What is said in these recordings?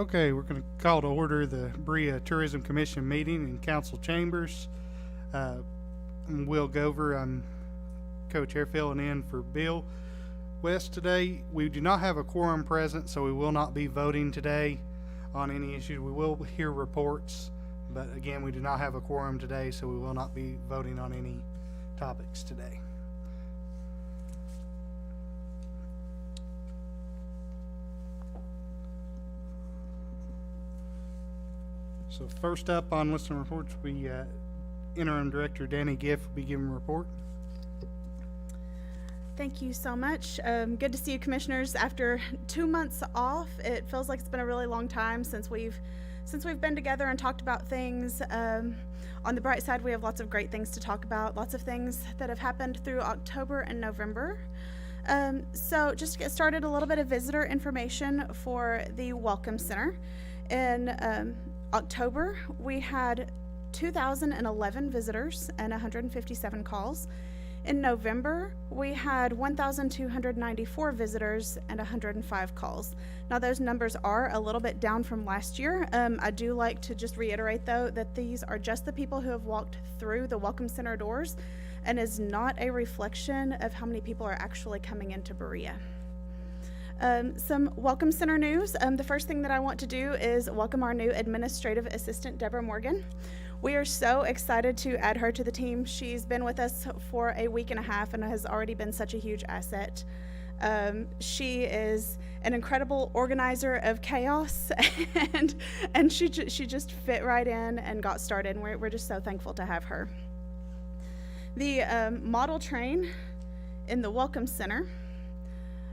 Okay, we're going to call to order the Berea Tourism Commission meeting in council chambers. I'm Will Gover. I'm co-chair filling in for Bill West today. We do not have a quorum present, so we will not be voting today on any issues. We will hear reports, but again, we do not have a quorum today, so we will not be voting on any topics today. So first up on listener reports, we Interim Director Danny Giff will be giving a report. Thank you so much. Good to see you, commissioners. After 2 months off, it feels like it's been a really long time since we've been together and talked about things. On the bright side, we have lots of great things to talk about, lots of things that have happened through October and November. So just to get started, a little bit of visitor information for the Welcome Center. In October, we had 2,011 visitors and 157 calls. In November, we had 1,294 visitors and 105 calls. Now, those numbers are a little bit down from last year. I do like to just reiterate, though, that these are just the people who have walked through the Welcome Center doors and is not a reflection of how many people are actually coming into Berea. Some Welcome Center news. The first thing that I want to do is welcome our new administrative assistant, Deborah Morgan. We are so excited to add her to the team. She's been with us for a week and a half and has already been such a huge asset. She is an incredible organizer of chaos, and she just fit right in and got started, and we're just so thankful to have her. The model train in the Welcome Center,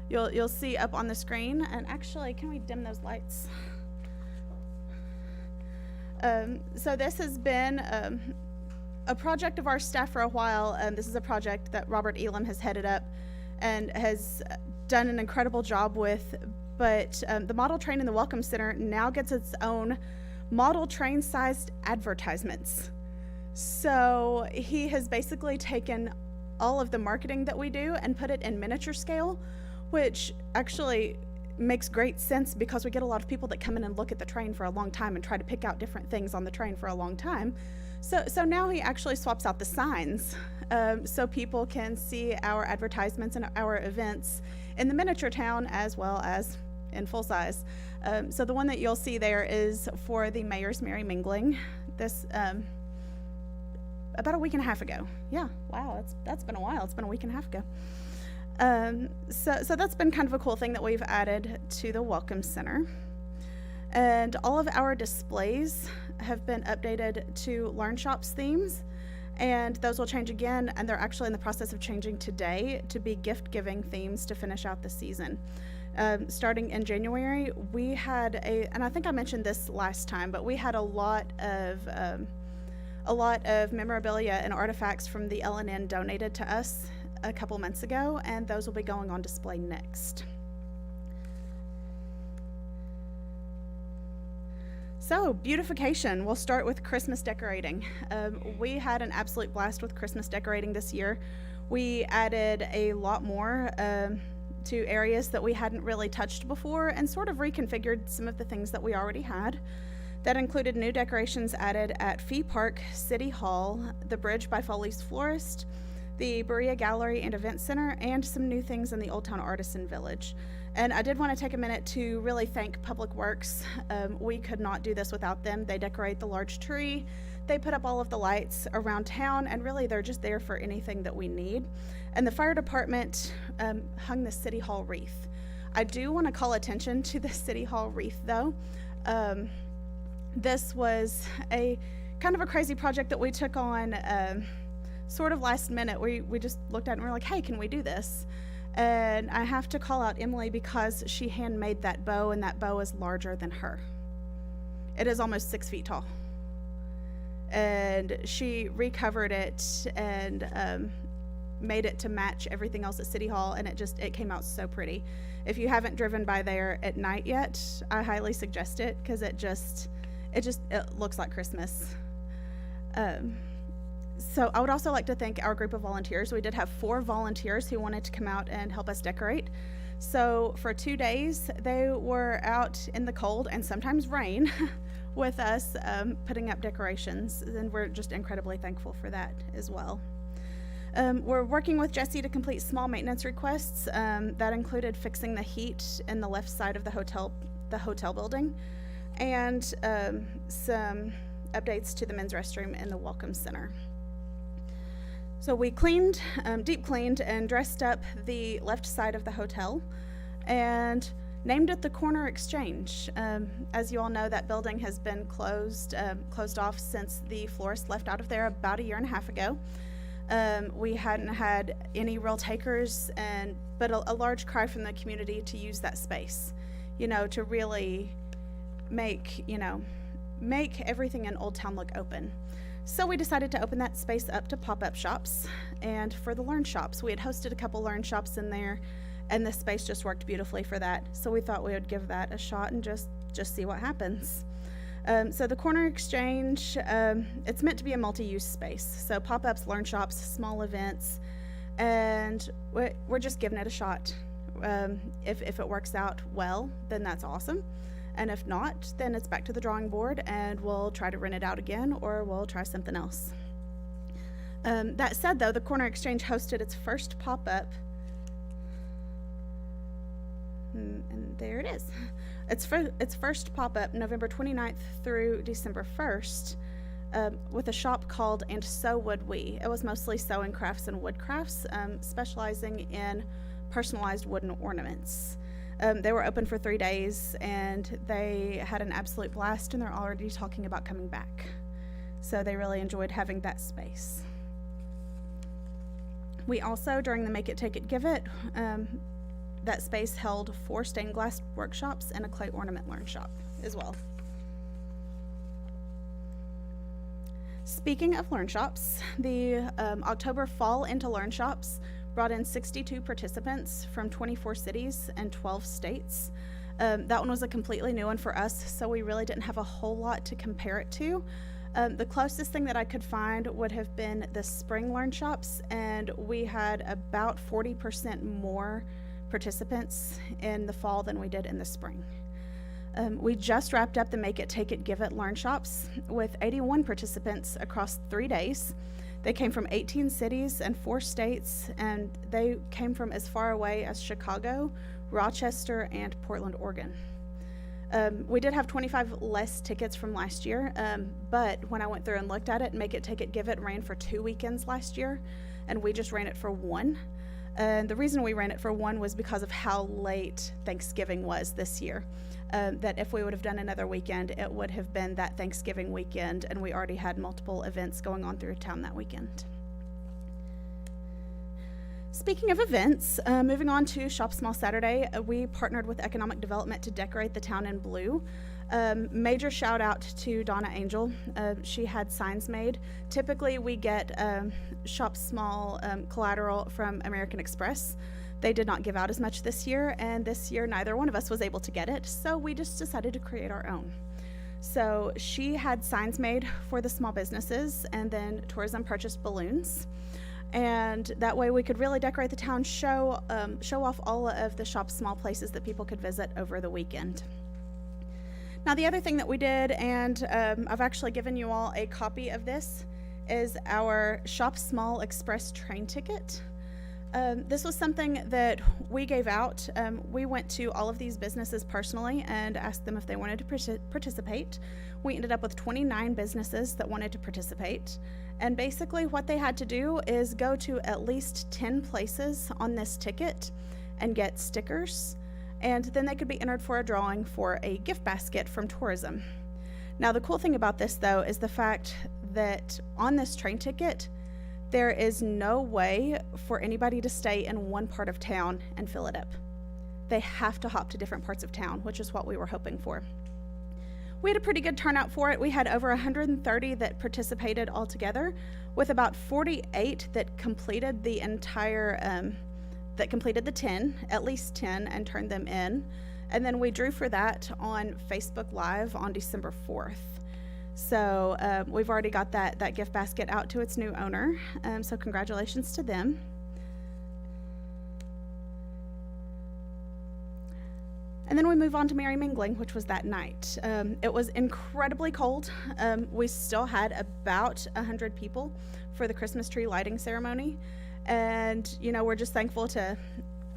you'll see up on the screen, and actually, can we dim those lights? So this has been a project of our staff for a while. This is a project that Robert Elam has headed up and has done an incredible job with. But the model train in the Welcome Center now gets its own model train-sized advertisements. So he has basically taken all of the marketing that we do and put it in miniature scale, which actually makes great sense because we get a lot of people that come in and look at the train for a long time and try to pick out different things on the train for a long time. So now he actually swaps out the signs so people can see our advertisements and our events in the miniature town as well as in full size. So the one that you'll see there is for the Mayor's Merry Mingling. This about a week and a half ago. Yeah, wow, that's been a while. It's been a week and a half ago. So that's been kind of a cool thing that we've added to the Welcome Center. And all of our displays have been updated to Learn Shops themes, and those will change again, and they're actually in the process of changing today to be gift-giving themes to finish out the season. Starting in January, we had and I think I mentioned this last time, but we had a lot of memorabilia and artifacts from the LNN donated to us a couple months ago, and those will be going on display next. So, beautification. We'll start with Christmas decorating. We had an absolute blast with Christmas decorating this year. We added a lot more to areas that we hadn't really touched before and sort of reconfigured some of the things that we already had. That included new decorations added at Fee Park, City Hall, the bridge by Foley's Florist, the Berea Gallery and Event Center, and some new things in the Old Town Artisan Village. And I did want to take a minute to really thank Public Works. We could not do this without them. They decorate the large tree, they put up all of the lights around town, and really they're just there for anything that we need. And the fire department hung the City Hall wreath. I do want to call attention to the City Hall wreath though. This was a kind of a crazy project that we took on sort of last minute. We just looked at it and we're like, hey, can we do this? And I have to call out Emily because she handmade that bow, and that bow is larger than her. It is almost 6 feet tall. And she recovered it and made it to match everything else at City Hall, and it came out so pretty. If you haven't driven by there at night yet, I highly suggest it because it looks like Christmas. So I would also like to thank our group of volunteers. We did have 4 volunteers who wanted to come out and help us decorate. So for 2 days, they were out in the cold and sometimes rain with us putting up decorations, and we're just incredibly thankful for that as well. We're working with Jesse to complete small maintenance requests that included fixing the heat in the left side of the hotel building, and some updates to the men's restroom in the Welcome Center. So we cleaned, deep cleaned and dressed up the left side of the hotel and named it the Corner Exchange. As you all know, that building has been closed off since the florist left out of there about 1.5 years ago. We hadn't had any real takers, but a large cry from the community to use that space, to really make everything in Old Town look open. So we decided to open that space up to pop-up shops and for the Learn Shops. We had hosted a couple Learn Shops in there, and the space just worked beautifully for that. So we thought we would give that a shot and just see what happens. So the Corner Exchange, it's meant to be a multi-use space. So pop-ups, Learn Shops, small events, and we're just giving it a shot. If it works out well, then that's awesome. And if not, then it's back to the drawing board and we'll try to rent it out again, or we'll try something else. That said, though, the Corner Exchange hosted its first pop-up, and there it is. Its first pop-up November 29th through December 1st with a shop called And So Would We. It was mostly sewing crafts and wood crafts, specializing in personalized wooden ornaments. They were open for 3 days, and they had an absolute blast, and they're already talking about coming back. So they really enjoyed having that space. We also, during the Make It, Take It, Give It, that space held 4 stained glass workshops and a clay ornament Learn Shop as well. Speaking of Learn Shops, the October Fall into Learn Shops brought in 62 participants from 24 cities and 12 states. That one was a completely new one for us, so we really didn't have a whole lot to compare it to. The closest thing that I could find would have been the spring Learn Shops, and we had about 40% more participants in the fall than we did in the spring. We just wrapped up the Make It, Take It, Give It Learn Shops with 81 participants across 3 days. They came from 18 cities and 4 states, and they came from as far away as Chicago, Rochester, and Portland, Oregon. We did have 25 less tickets from last year, but when I went through and looked at it, Make It, Take It, Give It ran for 2 weekends last year, and we just ran it for 1. And the reason we ran it for 1 was because of how late Thanksgiving was this year. That if we would have done another weekend, it would have been that Thanksgiving weekend, and we already had multiple events going on through town that weekend. Speaking of events, moving on to Shop Small Saturday, we partnered with Economic Development to decorate the town in blue. Major shout out to Donna Angel. She had signs made. Typically we get Shop Small collateral from American Express. They did not give out as much this year, and this year neither one of us was able to get it, so we just decided to create our own. So she had signs made for the small businesses, and then tourism purchased balloons. And that way we could really decorate the town, show off all of the Shop Small places that people could visit over the weekend. Now the other thing that we did, and I've actually given you all a copy of this, is our Shop Small Express train ticket. This was something that we gave out. We went to all of these businesses personally and asked them if they wanted to participate. We ended up with 29 businesses that wanted to participate. And basically what they had to do is go to at least 10 places on this ticket and get stickers. And then they could be entered for a drawing for a gift basket from tourism. Now the cool thing about this though is the fact that on this train ticket, there is no way for anybody to stay in one part of town and fill it up. They have to hop to different parts of town, which is what we were hoping for. We had a pretty good turnout for it. We had over 130 that participated altogether, with about 48 that completed the entire, that completed the 10, at least 10, and turned them in. And then we drew for that on Facebook Live on December 4th. So we've already got that gift basket out to its new owner, so congratulations to them. And then we move on to Merry Mingling, which was that night. It was incredibly cold. We still had about 100 people for the Christmas tree lighting ceremony. And, you know, we're just thankful to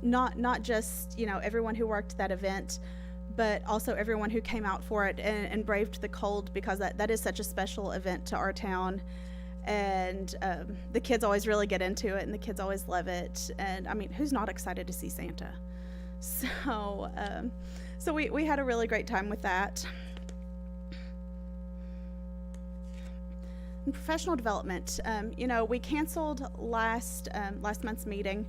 not just, you know, everyone who worked that event, but also everyone who came out for it and braved the cold, because that is such a special event to our town. And the kids always really get into it, and the kids always love it. And I mean, who's not excited to see Santa? So, so we had a really great time with that. In professional development, you know, we canceled last month's meeting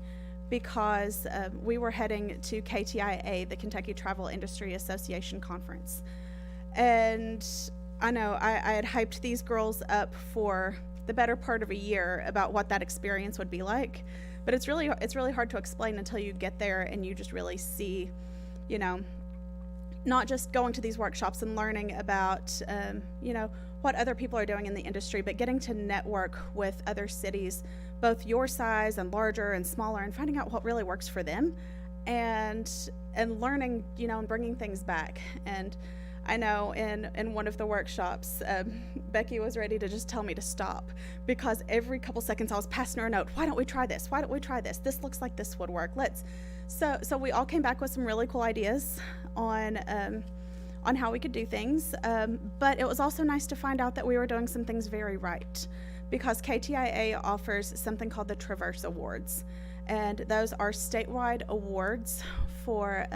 because we were heading to KTIA, the Kentucky Travel Industry Association conference. And I know I had hyped these girls up for the better part of a year about what that experience would be like. But it's really hard to explain until you get there and you just really see, you know, not just going to these workshops and learning about, you know, what other people are doing in the industry, but getting to network with other cities, both your size and larger and smaller, and finding out what really works for them, and learning, you know, and bringing things back. And I know in one of the workshops, Becky was ready to just tell me to stop, because every couple seconds I was passing her a note. Why don't we try this? Why don't we try this? This looks like this would work. So we all came back with some really cool ideas on how we could do things. But it was also nice to find out that we were doing some things very right, because KTIA offers something called the Traverse Awards. And those are statewide awards for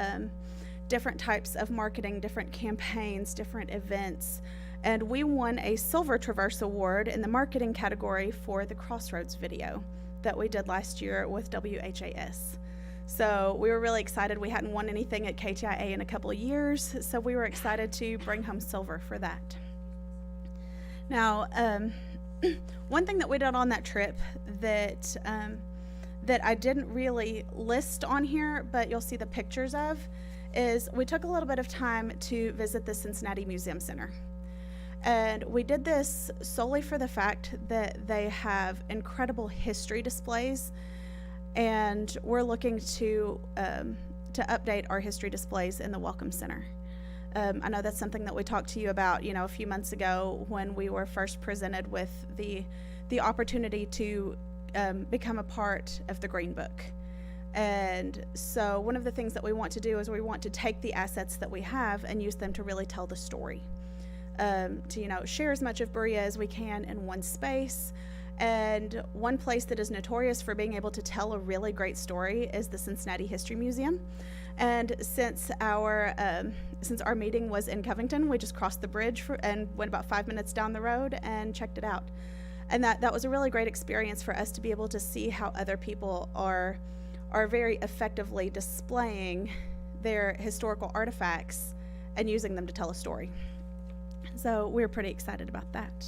different types of marketing, different campaigns, different events. And we won a Silver Traverse Award in the marketing category for the Crossroads video that we did last year with WHAS. So we were really excited. We hadn't won anything at KTIA in a couple of years, so we were excited to bring home silver for that. Now, one thing that we did on that trip that I didn't really list on here, but you'll see the pictures of, is we took a little bit of time to visit the Cincinnati Museum Center. And we did this solely for the fact that they have incredible history displays, and we're looking to update our history displays in the Welcome Center. I know that's something that we talked to you about, you know, a few months ago when we were first presented with the opportunity to become a part of the Green Book. And so one of the things that we want to do is we want to take the assets that we have and use them to really tell the story, to, you know, share as much of Berea as we can in one space. And one place that is notorious for being able to tell a really great story is the Cincinnati History Museum. And since our meeting was in Covington, we just crossed the bridge and went about 5 minutes down the road and checked it out. And that was a really great experience for us to be able to see how other people are very effectively displaying their historical artifacts and using them to tell a story. So we're pretty excited about that.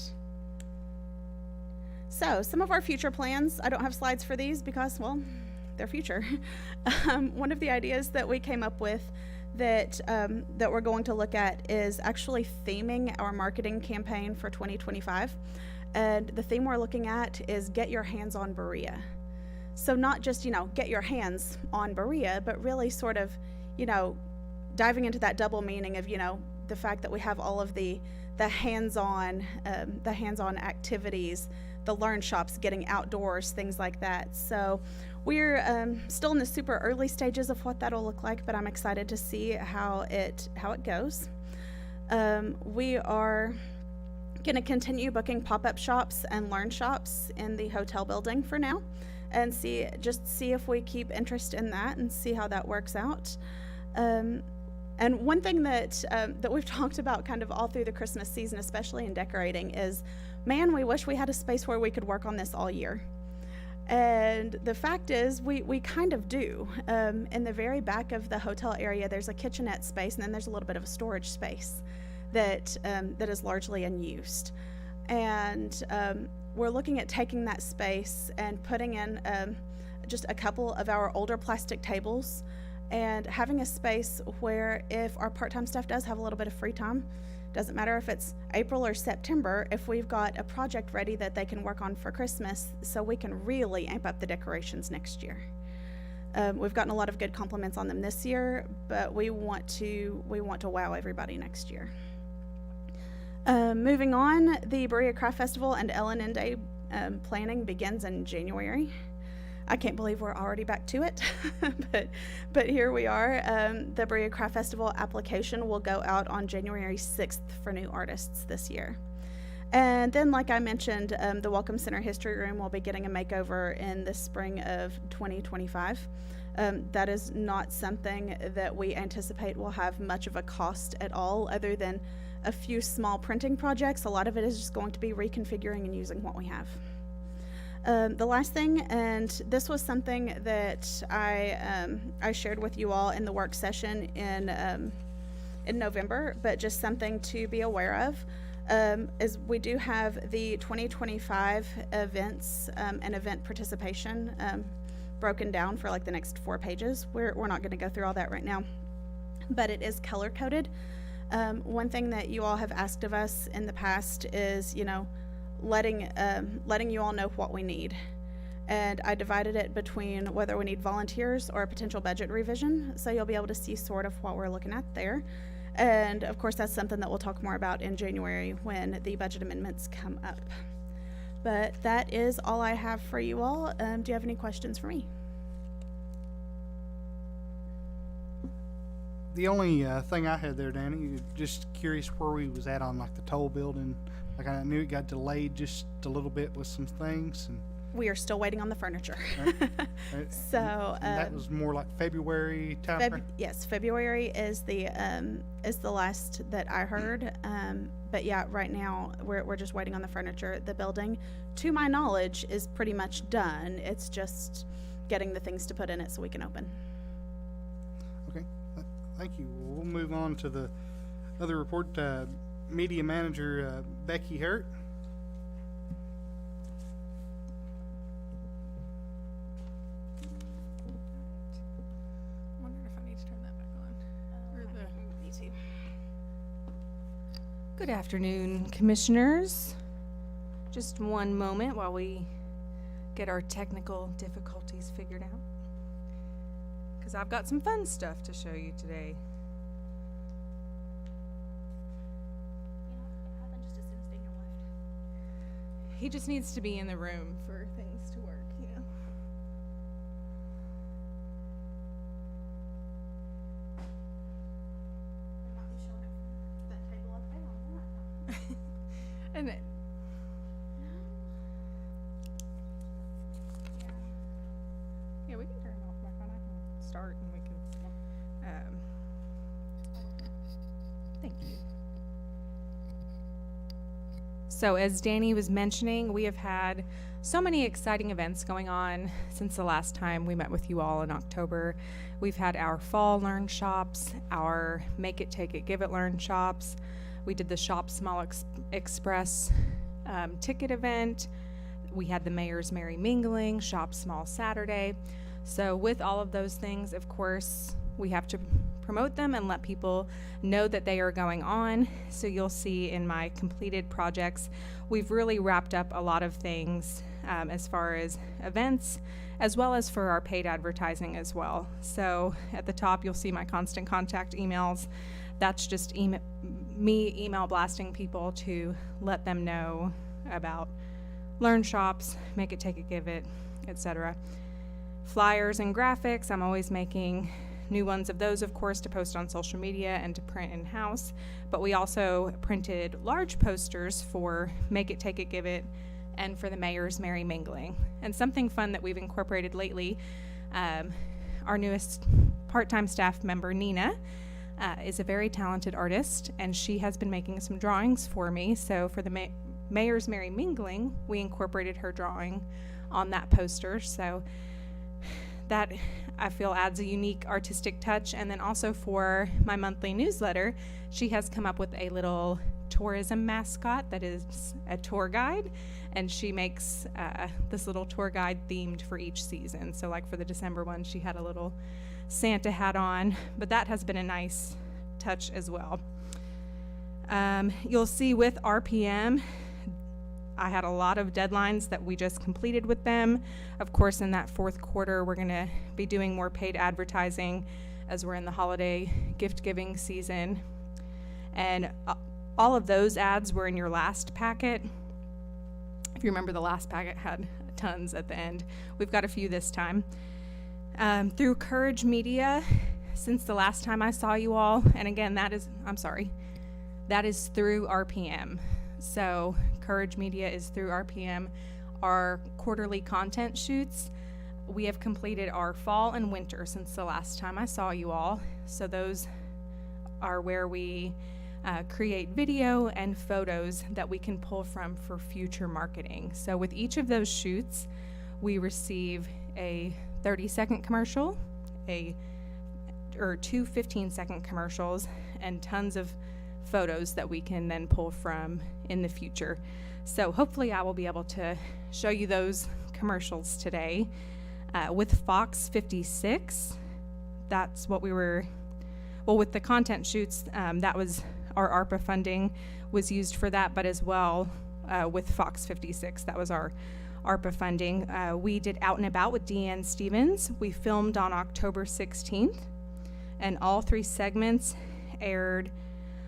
So some of our future plans, I don't have slides for these because, well, they're future. One of the ideas that we came up with that we're going to look at is actually theming our marketing campaign for 2025. And the theme we're looking at is Get Your Hands on Berea. So not just, you know, get your hands on Berea, but really sort of, you know, diving into that double meaning of, you know, the fact that we have all of the hands-on activities, the learn shops, getting outdoors, things like that. So we're still in the super early stages of what that'll look like, but I'm excited to see how it goes. We are going to continue booking pop-up shops and learn shops in the hotel building for now, and see if we keep interest in that and see how that works out. And one thing that we've talked about kind of all through the Christmas season, especially in decorating, is, man, we wish we had a space where we could work on this all year. And the fact is, we kind of do. In the very back of the hotel area, there's a kitchenette space, and then there's a little bit of a storage space that is largely unused. And we're looking at taking that space and putting in just a couple of our older plastic tables, and having a space where if our part-time staff does have a little bit of free time, doesn't matter if it's April or September, if we've got a project ready that they can work on for Christmas, so we can really amp up the decorations next year. We've gotten a lot of good compliments on them this year, but we want to wow everybody next year. Moving on, the Berea Craft Festival and L&N Day planning begins in January. I can't believe we're already back to it, but here we are. The Berea Craft Festival application will go out on January 6th for new artists this year. And then, like I mentioned, the Welcome Center History Room will be getting a makeover in the spring of 2025. That is not something that we anticipate will have much of a cost at all, other than a few small printing projects. A lot of it is just going to be reconfiguring and using what we have. The last thing, and this was something that I shared with you all in the work session in November, but just something to be aware of, is we do have the 2025 events and event participation broken down for like the next 4 pages. We're not going to go through all that right now, but it is color coded. One thing that you all have asked of us in the past is, letting you all know what we need. And I divided it between whether we need volunteers or a potential budget revision, so you'll be able to see sort of what we're looking at there. And of course, that's something that we'll talk more about in January when the budget amendments come up. But that is all I have for you all. Do you have any questions for me? The only thing I had there, Danny, just curious where we was at on like the toll building. Like I knew it got delayed just a little bit with some things, and We are still waiting on the furniture. So and that was more like February time frame? Yes, February is the last that I heard. But yeah, right now we're just waiting on the furniture. The building, to my knowledge, is pretty much done. It's just getting the things to put in it so we can open. Okay, thank you. We'll move on to the other report. Media Manager Becky Hurt. Wondering if I need to turn that back on. Or the... Me too. Good afternoon, Commissioners. Just one moment while we get our technical difficulties figured out, because I've got some fun stuff to show you today. He just needs to be in the room for things to work, you know. And it, yeah, we can turn it off back on. I can start and we can. Thank you. So as Danny was mentioning, we have had so many exciting events going on since the last time we met with you all in October. We've had our fall learn shops, our Make It, Take It, Give It learn shops. We did the Shop Small Express ticket event. We had the Mayor's Merry Mingling, Shop Small Saturday. So with all of those things, of course, we have to promote them and let people know that they are going on. So you'll see in my completed projects, we've really wrapped up a lot of things as far as events, as well as for our paid advertising as well. So at the top, you'll see my constant contact emails. That's just me email blasting people to let them know about learn shops, Make It, Take It, Give It, etc. Flyers and graphics, I'm always making new ones of those, of course, to post on social media and to print in-house. But we also printed large posters for Make It, Take It, Give It, and for the Mayor's Merry Mingling. And something fun that we've incorporated lately, our newest part-time staff member, Nina, is a very talented artist, and she has been making some drawings for me. So for the Mayor's Merry Mingling, we incorporated her drawing on that poster. So that, I feel, adds a unique artistic touch. And then also for my monthly newsletter, she has come up with a little tourism mascot that is a tour guide, and she makes this little tour guide themed for each season. So like for the December one, she had a little Santa hat on, but that has been a nice touch as well. You'll see with RPM, I had a lot of deadlines that we just completed with them. Of course, in that fourth quarter, we're going to be doing more paid advertising as we're in the holiday gift giving season. And all of those ads were in your last packet. If you remember, the last packet had tons at the end. We've got a few this time. Through Courage Media, since the last time I saw you all, and again, that is through RPM. So Courage Media is through RPM. Our quarterly content shoots, we have completed our fall and winter since the last time I saw you all. So those are where we create video and photos that we can pull from for future marketing. So with each of those shoots, we receive a 30-second commercial, two 15-second commercials, and tons of photos that we can then pull from in the future. So hopefully I will be able to show you those commercials today. With Fox 56, that's what we were, well, with the content shoots, that was our ARPA funding was used for that, but as well with Fox 56, that was our ARPA funding. We did Out and About with Deanne Stevens. We filmed on October 16th, and all 3 segments aired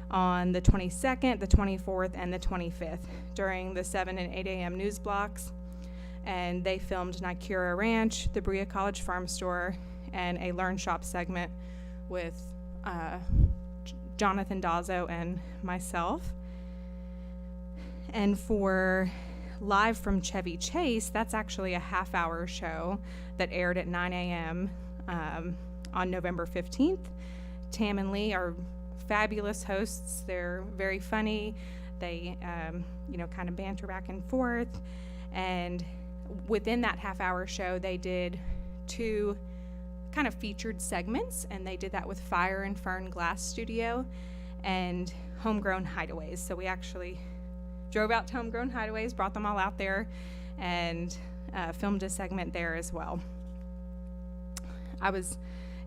on the 22nd, the 24th, and the 25th during the 7 and 8 a.m. news blocks. And they filmed Nicura Ranch, the Brea College Farm Store, and a Learn Shop segment with Jonathan Dazzo and myself. And for Live from Chevy Chase, that's actually a half-hour show that aired at 9 a.m. On November 15th. Tam and Lee are fabulous hosts. They're very funny. They, kind of banter back and forth. And within that half-hour show, they did 2 kind of featured segments, and they did that with Fire and Fern Glass Studio and Homegrown Hideaways. So we actually drove out to Homegrown Hideaways, brought them all out there, and filmed a segment there as well. I was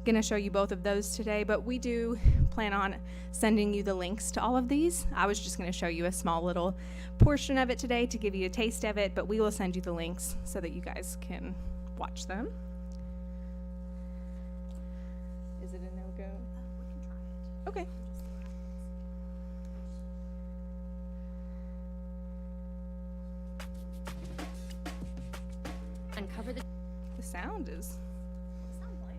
going to show you both of those today, but we do plan on sending you the links to all of these. I was just going to show you a small little portion of it today to give you a taste of it, but we will send you the links so that you guys can watch them. Is it a no-go? We can try it. Okay. Uncover the The sound is... Sound nice.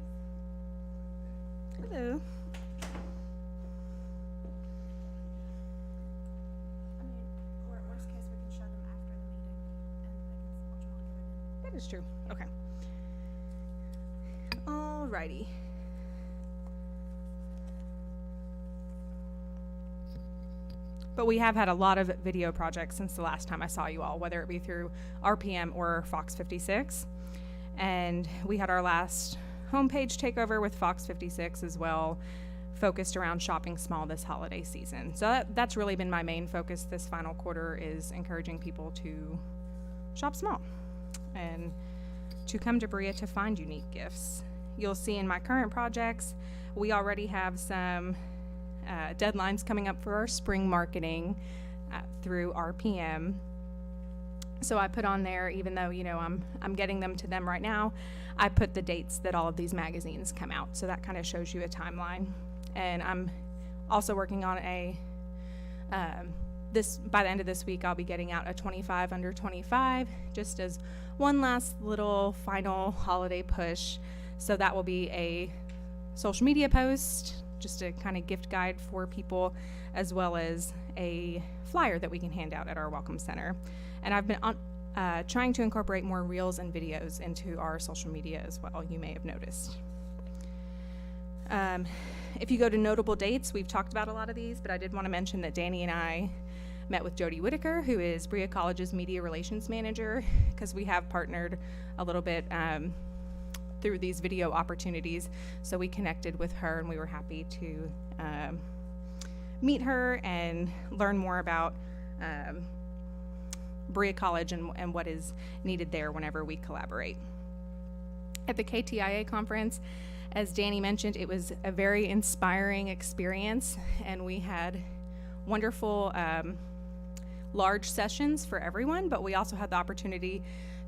Hello. I mean, or worst case, we can show them after the meeting, and they can watch all together. That is true. Okay. Alrighty. But we have had a lot of video projects since the last time I saw you all, whether it be through RPM or Fox 56. And we had our last homepage takeover with Fox 56 as well, focused around shopping small this holiday season. So that's really been my main focus this final quarter, is encouraging people to shop small and to come to Brea to find unique gifts. You'll see in my current projects, we already have some deadlines coming up for our spring marketing through RPM. So I put on there, even though I'm getting them to them right now, I put the dates that all of these magazines come out. So that kind of shows you a timeline. And I'm also working on by the end of this week, I'll be getting out a 25 under 25, just as one last little final holiday push. So that will be a social media post, just a kind of gift guide for people, as well as a flyer that we can hand out at our Welcome Center. And I've been trying to incorporate more reels and videos into our social media as well, you may have noticed. If you go to notable dates, we've talked about a lot of these, but I did want to mention that Danny and I met with Jody Whitaker, who is Brea College's Media Relations Manager, because we have partnered a little bit through these video opportunities. So we connected with her, and we were happy to meet her and learn more about Brea College and what is needed there whenever we collaborate. At the KTIA conference, as Danny mentioned, it was a very inspiring experience, and we had wonderful large sessions for everyone, but we also had the opportunity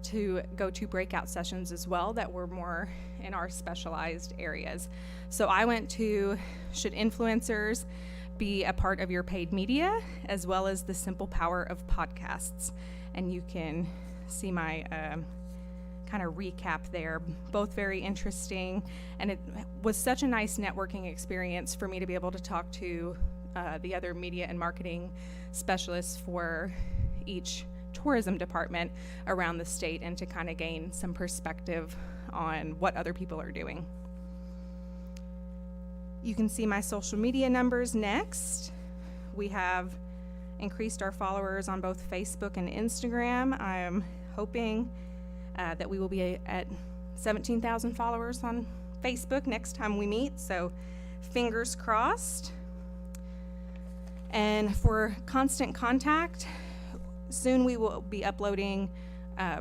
to go to breakout sessions as well that were more in our specialized areas. So I went to should influencers be a part of your paid media, as well as the simple power of podcasts. And you can see my kind of recap there, both very interesting. And it was such a nice networking experience for me to be able to talk to the other media and marketing specialists for each tourism department around the state, and to kind of gain some perspective on what other people are doing. You can see my social media numbers next. We have increased our followers on both Facebook and Instagram. I am hoping that we will be at 17,000 followers on Facebook next time we meet, so fingers crossed. And for Constant Contact, soon we will be uploading,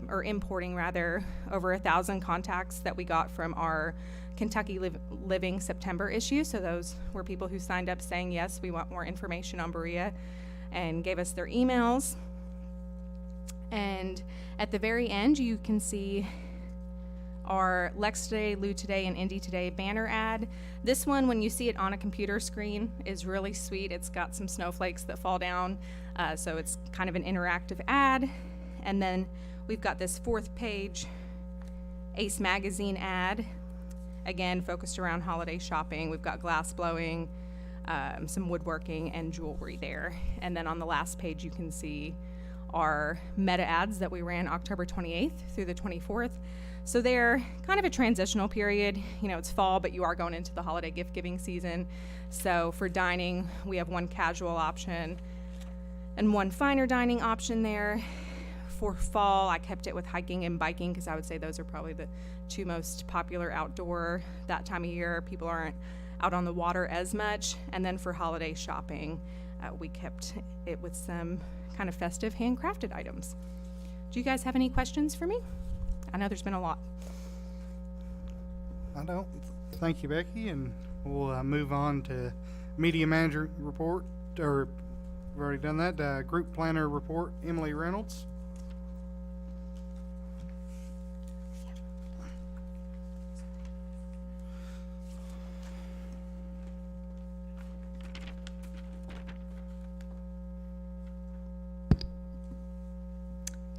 or importing rather, over 1,000 contacts that we got from our Kentucky Living September issue. So those were people who signed up saying, yes, we want more information on Berea, and gave us their emails. And at the very end, you can see our Lex Today, Lou Today, and Indy Today banner ad. This one, when you see it on a computer screen, is really sweet. It's got some snowflakes that fall down, so it's kind of an interactive ad. And then we've got this 4th page Ace Magazine ad, again focused around holiday shopping. We've got glass blowing, some woodworking, and jewelry there. And then on the last page, you can see our meta ads that we ran October 28th through the 24th. So they're kind of a transitional period. You know, it's fall, but you are going into the holiday gift giving season. So for dining, we have one casual option and one finer dining option there. For fall, I kept it with hiking and biking, because I would say those are probably the 2 most popular outdoor that time of year. People aren't out on the water as much. And then for holiday shopping, we kept it with some kind of festive handcrafted items. Do you guys have any questions for me? I know there's been a lot. I don't. Thank you, Becky, and we'll move on to media manager report, or we've already done that. Group planner report, Emily Reynolds.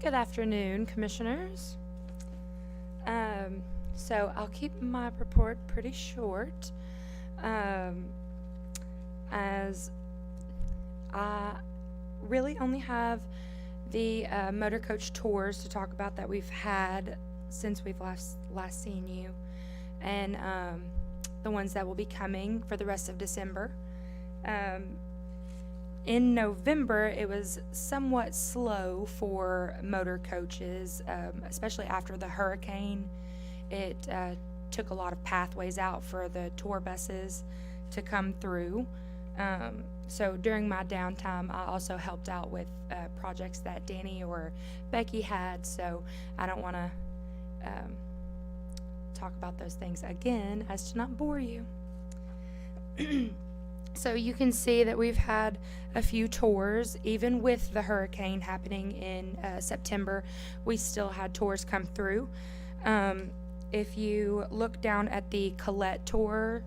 Good afternoon, commissioners. So I'll keep my report pretty short, as I really only have the motor coach tours to talk about that we've had since we've last seen you, and the ones that will be coming for the rest of December. In November, it was somewhat slow for motor coaches, especially after the hurricane. It took a lot of pathways out for the tour buses to come through. So during my downtime, I also helped out with projects that Danny or Becky had, so I don't want to talk about those things again as to not bore you. So you can see that we've had a few tours. Even with the hurricane happening in September, we still had tours come through. If you look down at the Colette tour,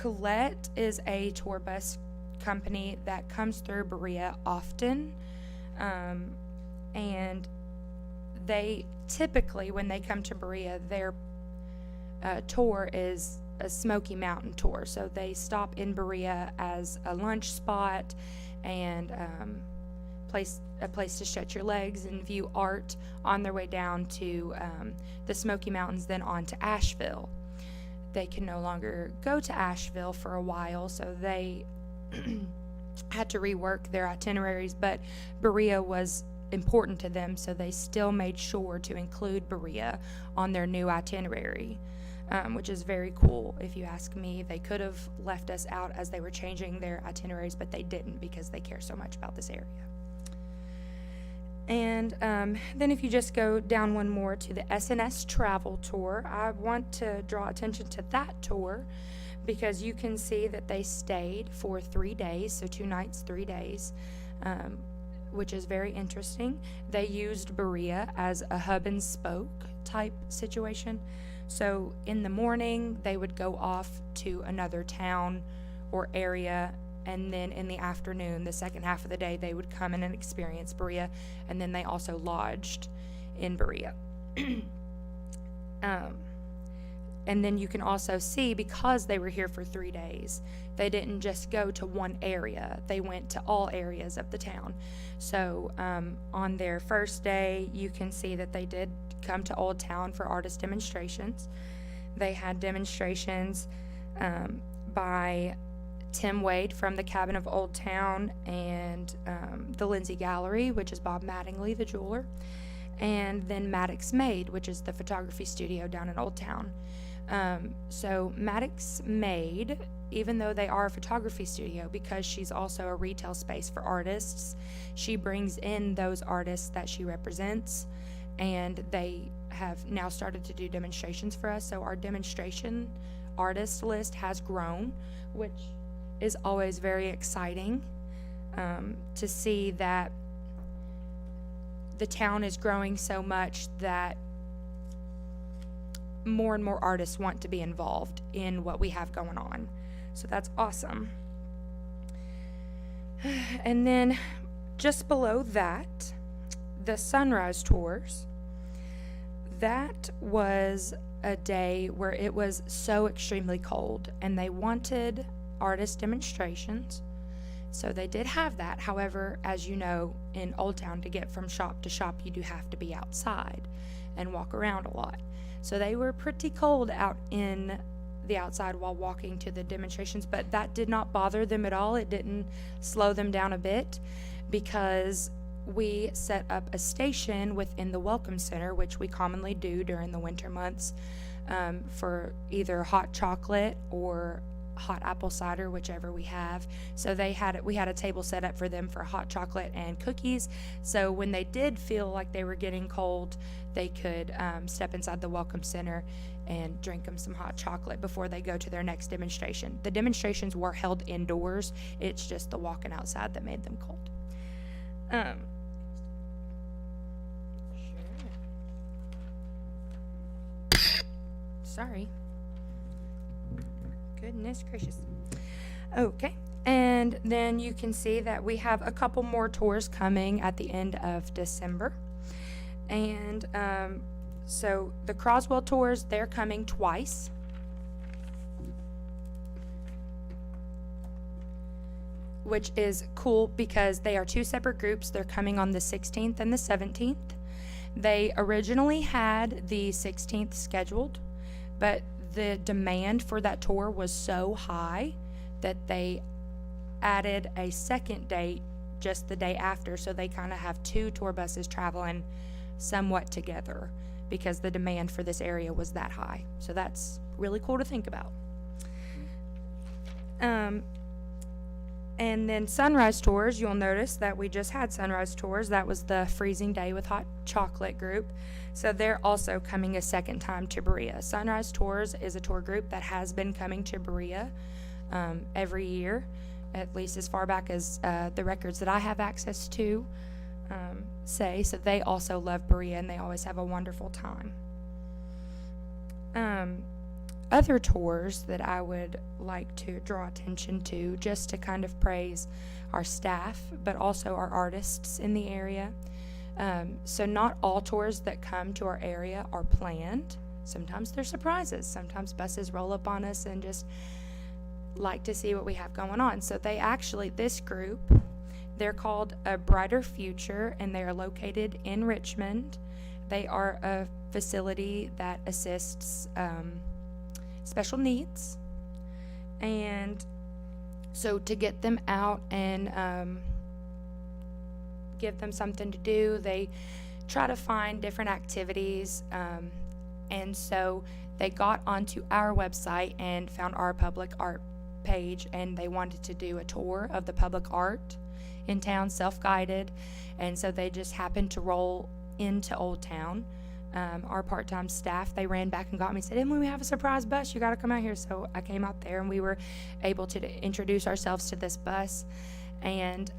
Colette is a tour bus company that comes through Berea often. And they typically, when they come to Berea, their tour is a Smoky Mountain tour. So they stop in Berea as a lunch spot and a place to stretch your legs and view art on their way down to the Smoky Mountains, then on to Asheville. They can no longer go to Asheville for a while, so they had to rework their itineraries, but Berea was important to them, so they still made sure to include Berea on their new itinerary, which is very cool if you ask me. They could have left us out as they were changing their itineraries, but they didn't because they care so much about this area. And then if you just go down one more to the SNS Travel Tour, I want to draw attention to that tour because you can see that they stayed for 3 days, so 2 nights, 3 days. which is very interesting. They used Berea as a hub and spoke type situation. So in the morning, they would go off to another town or area, and then in the afternoon, the second half of the day, they would come in and experience Berea, and then they also lodged in Berea. And then you can also see, because they were here for 3 days, they didn't just go to one area, they went to all areas of the town. So on their first day, you can see that they did come to Old Town for artist demonstrations. They had demonstrations by Tim Wade from the Cabin of Old Town, and the Lindsay Gallery, which is Bob Mattingly, the jeweler, and then Maddox Made, which is the photography studio down in Old Town. So Maddox Made, even though they are a photography studio, because she's also a retail space for artists, she brings in those artists that she represents, and they have now started to do demonstrations for us. So our demonstration artist list has grown, which is always very exciting to see that the town is growing so much that more and more artists want to be involved in what we have going on. So that's awesome. And then just below that, the sunrise tours. That was a day where it was so extremely cold, and they wanted artist demonstrations. So they did have that. However, as you know, in Old Town, to get from shop to shop, you do have to be outside and walk around a lot. So they were pretty cold out in the outside while walking to the demonstrations, but that did not bother them at all. It didn't slow them down a bit, because we set up a station within the Welcome Center, which we commonly do during the winter months, for either hot chocolate or hot apple cider, whichever we have. So we had a table set up for them for hot chocolate and cookies. So when they did feel like they were getting cold, they could step inside the Welcome Center and drink them some hot chocolate before they go to their next demonstration. The demonstrations were held indoors. It's just the walking outside that made them cold. Sorry. Goodness gracious. Okay, and then you can see that we have a couple more tours coming at the end of December. And so the Croswell tours, they're coming twice. Which is cool because they are two separate groups. They're coming on the 16th and the 17th. They originally had the 16th scheduled, but the demand for that tour was so high that they added a second date just the day after, so they kind of have two tour buses traveling somewhat together because the demand for this area was that high. So that's really cool to think about. And then sunrise tours, you'll notice that we just had sunrise tours. That was the Freezing Day with Hot Chocolate group. So they're also coming a second time to Berea. Sunrise Tours is a tour group that has been coming to Berea every year, at least as far back as the records that I have access to say. So they also love Berea, and they always have a wonderful time. Other tours that I would like to draw attention to, just to kind of praise our staff, but also our artists in the area. So not all tours that come to our area are planned. Sometimes they're surprises. Sometimes buses roll up on us and just like to see what we have going on. So this group, they're called A Brighter Future, and they are located in Richmond. They are a facility that assists special needs. And so to get them out and give them something to do, they try to find different activities, and so they got onto our website and found our public art page, and they wanted to do a tour of the public art in town, self-guided, and so they just happened to roll into Old Town. Our part-time staff, they ran back and got me, said, Emily, we have a surprise bus, you got to come out here. So I came out there, and we were able to introduce ourselves to this bus, and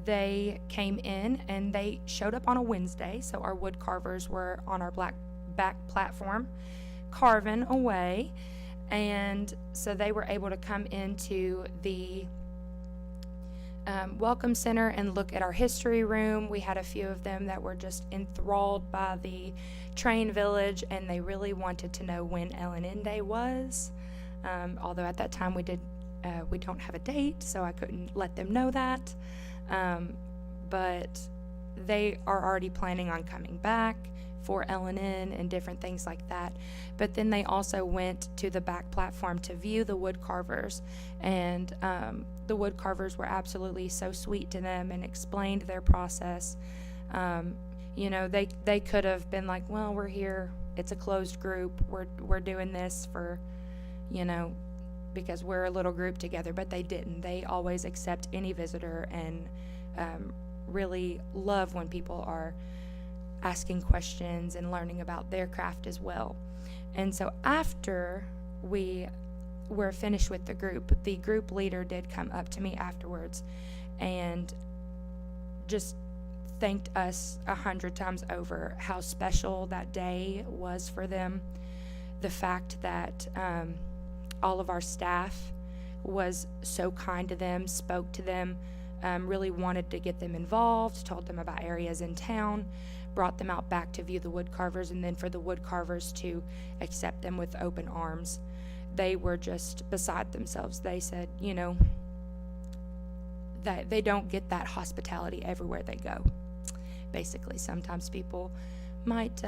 they came in and they showed up on a Wednesday. So our wood carvers were on our back platform carving away. And so they were able to come into the Welcome Center and look at our history room. We had a few of them that were just enthralled by the Train Village, and they really wanted to know when L&N Day was. Although at that time we don't have a date, so I couldn't let them know that. But they are already planning on coming back for L&N and different things like that. But then they also went to the back platform to view the wood carvers, and the wood carvers were absolutely so sweet to them and explained their process. You know, they could have been like, well, we're here, it's a closed group, we're doing this for, you know, because we're a little group together, but they didn't. They always accept any visitor and really love when people are asking questions and learning about their craft as well. And so after we were finished with the group leader did come up to me afterwards and just thanked us 100 times over how special that day was for them. The fact that all of our staff was so kind to them, spoke to them, really wanted to get them involved, told them about areas in town, brought them out back to view the wood carvers, and then for the wood carvers to accept them with open arms. They were just beside themselves. They said, you know, that they don't get that hospitality everywhere they go. Basically, sometimes people might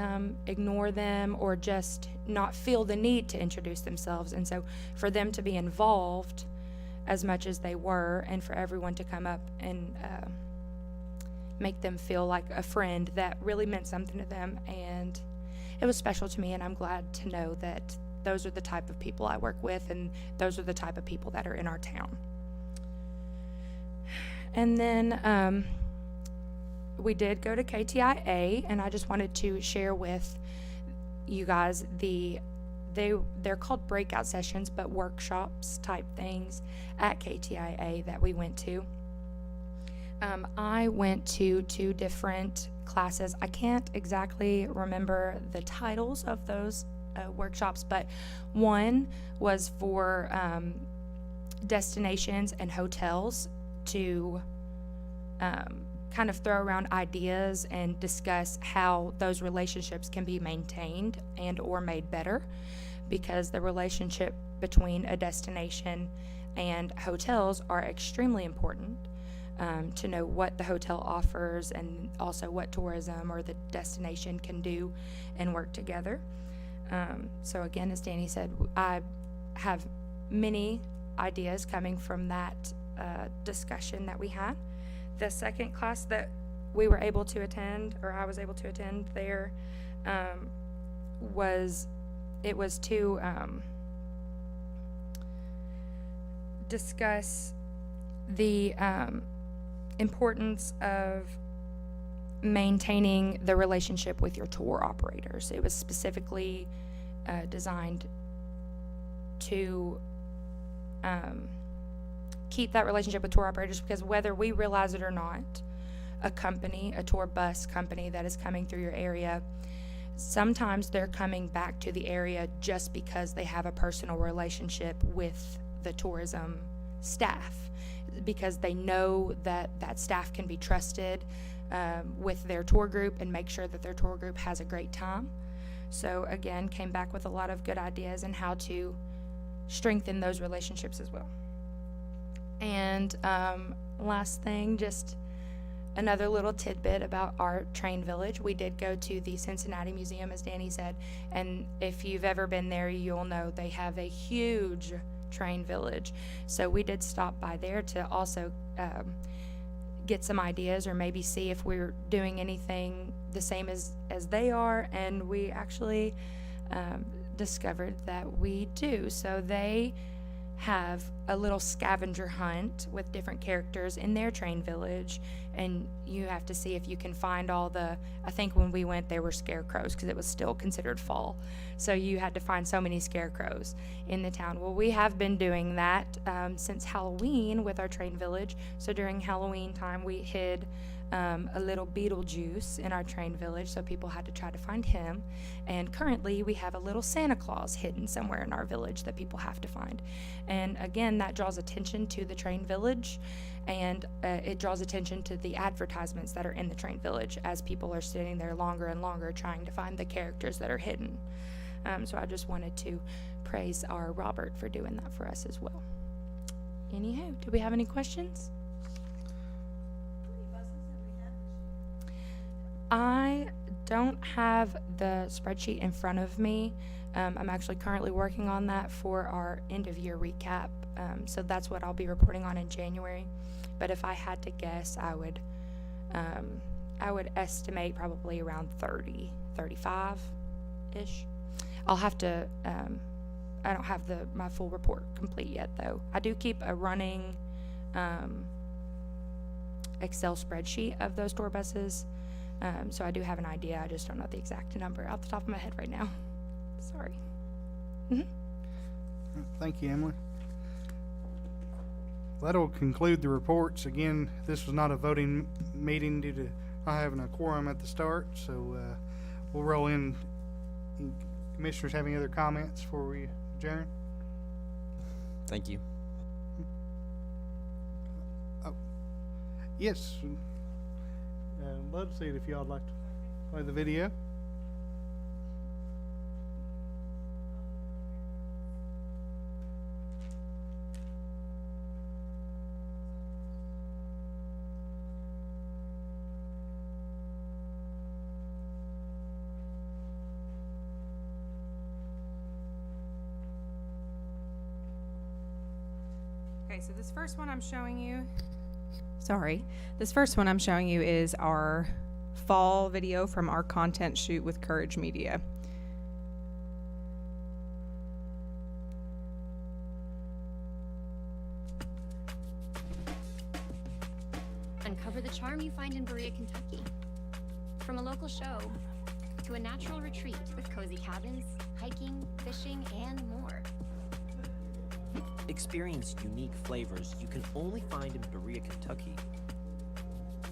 ignore them or just not feel the need to introduce themselves. And so for them to be involved as much as they were, and for everyone to come up and make them feel like a friend, that really meant something to them. And it was special to me, and I'm glad to know that those are the type of people I work with, and those are the type of people that are in our town. And then we did go to KTIA, and I just wanted to share with you guys they're called breakout sessions, but workshops type things at KTIA that we went to. I went to 2 different classes. I can't exactly remember the titles of those workshops, but one was for destinations and hotels to kind of throw around ideas and discuss how those relationships can be maintained and or made better, because the relationship between a destination and hotels are extremely important. To know what the hotel offers and also what tourism or the destination can do and work together. So again, as Danny said, I have many ideas coming from that discussion that we had. The second class that we were able to attend, or I was able to attend there, was to discuss the importance of maintaining the relationship with your tour operators. It was specifically designed to keep that relationship with tour operators, because whether we realize it or not, a tour bus company that is coming through your area, sometimes they're coming back to the area just because they have a personal relationship with the tourism staff, because they know that that staff can be trusted with their tour group and make sure that their tour group has a great time. So again, came back with a lot of good ideas on how to strengthen those relationships as well. And last thing, just another little tidbit about our Train Village. We did go to the Cincinnati Museum, as Danny said, and if you've ever been there, you'll know they have a huge Train Village. So we did stop by there to also get some ideas, or maybe see if we're doing anything the same as they are, and we actually discovered that we do. So they have a little scavenger hunt with different characters in their train village, and you have to see if you can find all the, I think when we went there were scarecrows because it was still considered fall, so you had to find so many scarecrows in the town. Well, we have been doing that since Halloween with our train village. So during Halloween time we hid a little Beetlejuice in our train village, so people had to try to find him. And currently we have a little Santa Claus hidden somewhere in our village that people have to find. And again, that draws attention to the train village, and it draws attention to the advertisements that are in the train village as people are sitting there longer and longer trying to find the characters that are hidden. So I just wanted to praise our Robert for doing that for us as well. Anywho, do we have any questions? I don't have the spreadsheet in front of me. I'm actually currently working on that for our end of year recap. So that's what I'll be reporting on in January. But if I had to guess, I would estimate probably around 30, 35-ish. I'll have to, I don't have my full report complete yet though. I do keep a running Excel spreadsheet of those tour buses. So I do have an idea. I just don't know the exact number off the top of my head right now. Sorry. Thank you, Emily. That'll conclude the reports. Again, this was not a voting meeting due to not having a quorum at the start, so we'll roll in. Commissioners have any other comments before we adjourn? Thank you. Yes. Love to see it if y'all would like to play the video. Okay, so this first one I'm showing you, this first one I'm showing you is our fall video from our content shoot with Courage Media. Uncover the charm you find in Berea, Kentucky. From a local show to a natural retreat with cozy cabins, hiking, fishing, and more. Experience unique flavors you can only find in Berea, Kentucky.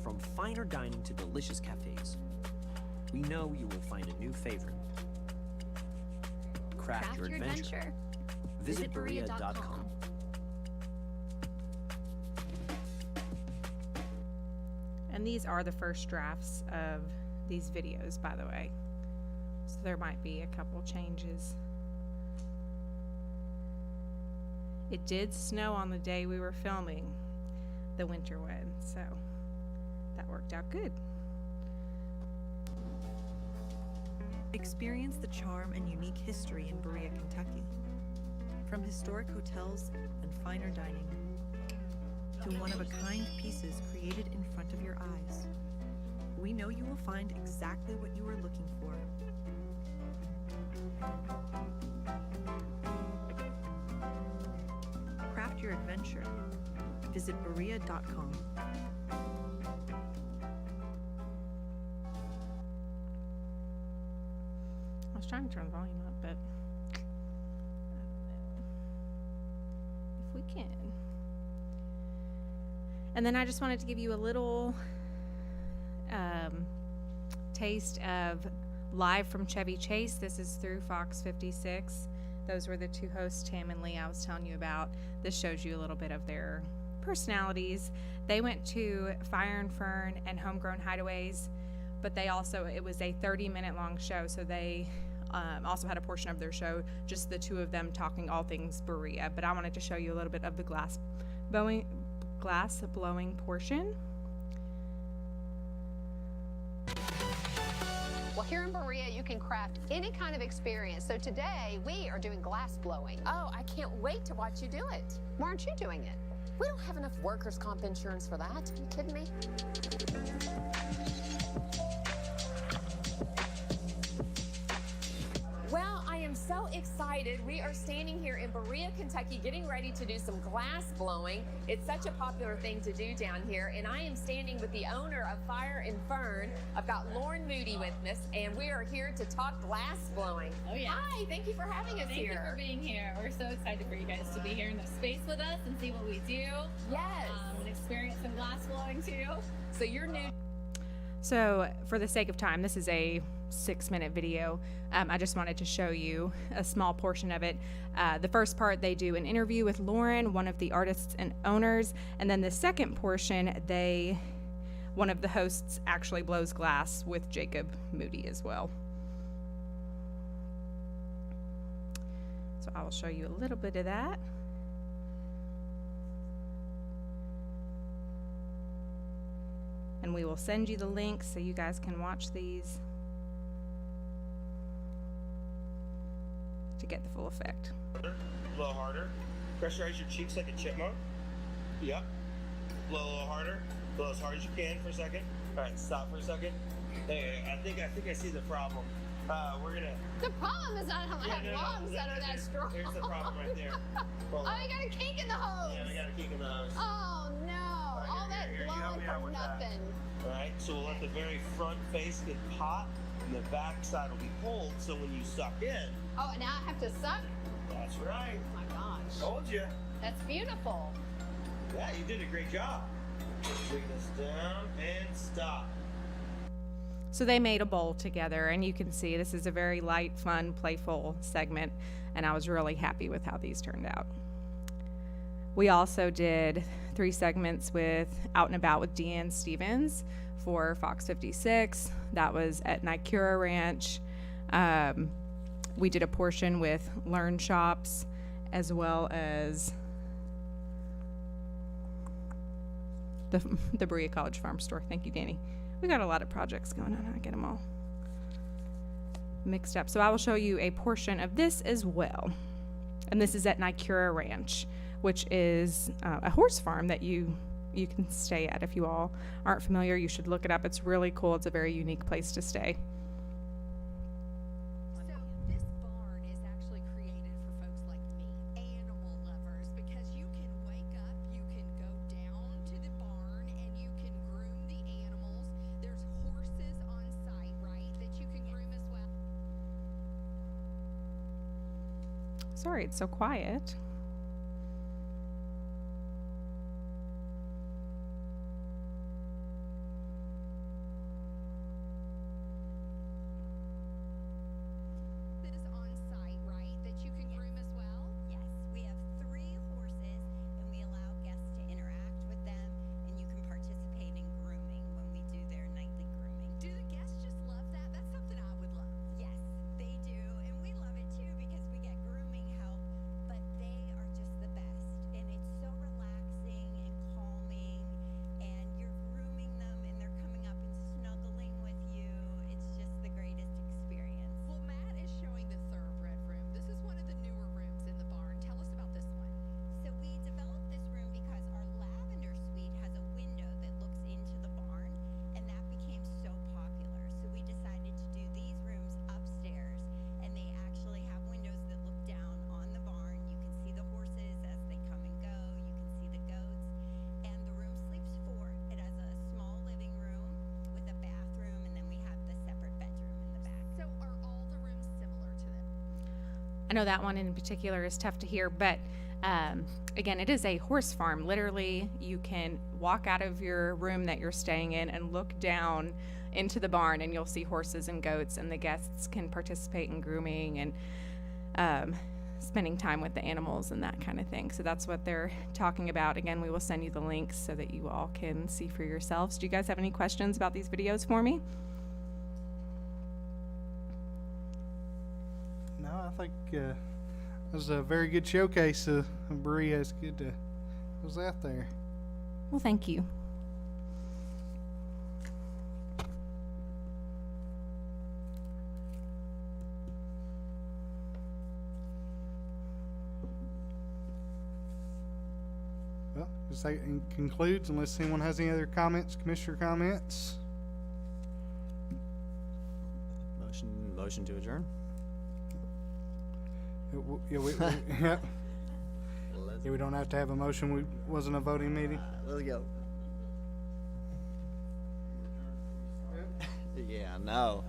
From finer dining to delicious cafes, we know you will find a new favorite. Craft your adventure. Visit Berea.com. And these are the first drafts of these videos, by the way. So there might be a couple changes. It did snow on the day we were filming the winter one, so that worked out good. Experience the charm and unique history in Berea, Kentucky. From historic hotels and finer dining to one-of-a-kind pieces created in front of your eyes, we know you will find exactly what you are looking for. Craft your adventure. Visit Berea.com. I was trying to turn the volume up, but I don't know if we can. And then I just wanted to give you a little taste of Live from Chevy Chase. This is through Fox 56. Those were the two hosts, Tam and Lee, I was telling you about. This shows you a little bit of their personalities. They went to Fire and Fern and Homegrown Hideaways, but they also, it was a 30-minute long show, so they also had a portion of their show, just the two of them talking all things Berea. But I wanted to show you a little bit of the glass blowing portion. Well, here in Berea, you can craft any kind of experience. So today, we are doing glass blowing. Oh, I can't wait to watch you do it. Why aren't you doing it? We don't have enough workers' comp insurance for that. Are you kidding me? Well, I am so excited. We are standing here in Berea, Kentucky, getting ready to do some glass blowing. It's such a popular thing to do down here, and I am standing with the owner of Fire and Fern. I've got Lauren Moody with us, and we are here to talk glass blowing. Oh, yeah. Hi, thank you for having us Thank here. you for being here. We're so excited for you guys to be here in the space with us and see what we do. Yes. And experience some glass blowing too. So you're new. So, for the sake of time, this is a 6-minute video. I just wanted to show you a small portion of it. The first part, they do an interview with Lauren, one of the artists and owners, and then the second portion, one of the hosts actually blows glass with Jacob Moody as well. So I will show you a little bit of that. And we will send you the links so you guys can watch these to get the full effect. Blow harder. Pressurize your cheeks like a chipmunk. Yep. Blow a little harder. Blow as hard as you can for a second. All right, stop for a second. Hey, I think I see the problem. We're gonna. The problem is I don't have lungs that are that strong. Here's the problem right there. Oh, you got a kink in the hose. Yeah, we got a kink in the hose. Oh no! All that here, you help blowing me out for with that. nothing. All right, so we'll let the very front face get hot, and the back side will be cold. So when you suck in, Oh, and now I have to suck. that's right. Oh my gosh, Told you. that's beautiful. Yeah, you did a great job. Just bring this down and stop. So they made a bowl together, and you can see this is a very light, fun, playful segment, and I was really happy with how these turned out. We also did 3 segments with Out and About with Deanne Stevens for Fox 56. That was at Nicura Ranch. We did a portion with Learn Shops, as well as the Berea College Farm Store. Thank you, Danny. We got a lot of projects going on. I get them all mixed up. So I will show you a portion of this as well. And this is at Nicura Ranch, which is a horse farm that you can stay at. If you all aren't familiar, you should look it up. It's really cool. It's a very unique place to stay. So this barn is actually created for folks like me, animal lovers, because you can wake up, you can go down to the barn, and you can groom the animals. There's horses on site, right, that you can groom as well. Sorry, it's so quiet. Horses on site, right, that you can groom as well. Yes, we have 3 horses, and we allow guests to interact with them, and you can participate in grooming when we do their nightly grooming. Do the guests just love that? That's something I would love. Yes, they do, and we love it too because we get grooming help, but they are just the best, and it's so relaxing and calming, and you're grooming them, and they're coming up and snuggling with you. It's just the greatest experience. Well, Matt is showing the thoroughbred room. This is one of the newer rooms in the barn. Tell us about this one. So we developed this room because our lavender suite has a window that looks into the barn, and that became so popular. So we decided to do these rooms upstairs, and they actually have windows that look down on the barn. You can see the horses as they come and go. You can see the goats, and the room sleeps 4. It has a small living room with a bathroom, and then we have the separate bedroom in the back. So are all the rooms similar to them? I know that one in particular is tough to hear, but again, it is a horse farm. Literally, you can walk out of your room that you're staying in and look down into the barn, and you'll see horses and goats, and the guests can participate in grooming and spending time with the animals and that kind of thing. So that's what they're talking about. Again, we will send you the links so that you all can see for yourselves. Do you guys have any questions about these videos for me? No, I think it was a very good showcase of Berea. It's good to was out there. Well, thank you. Well, that concludes unless anyone has any other comments, commissioner comments. Motion to adjourn. Yeah, yeah. Yeah, we don't have to have a motion. We wasn't a voting meeting. Let's go. Yeah, no.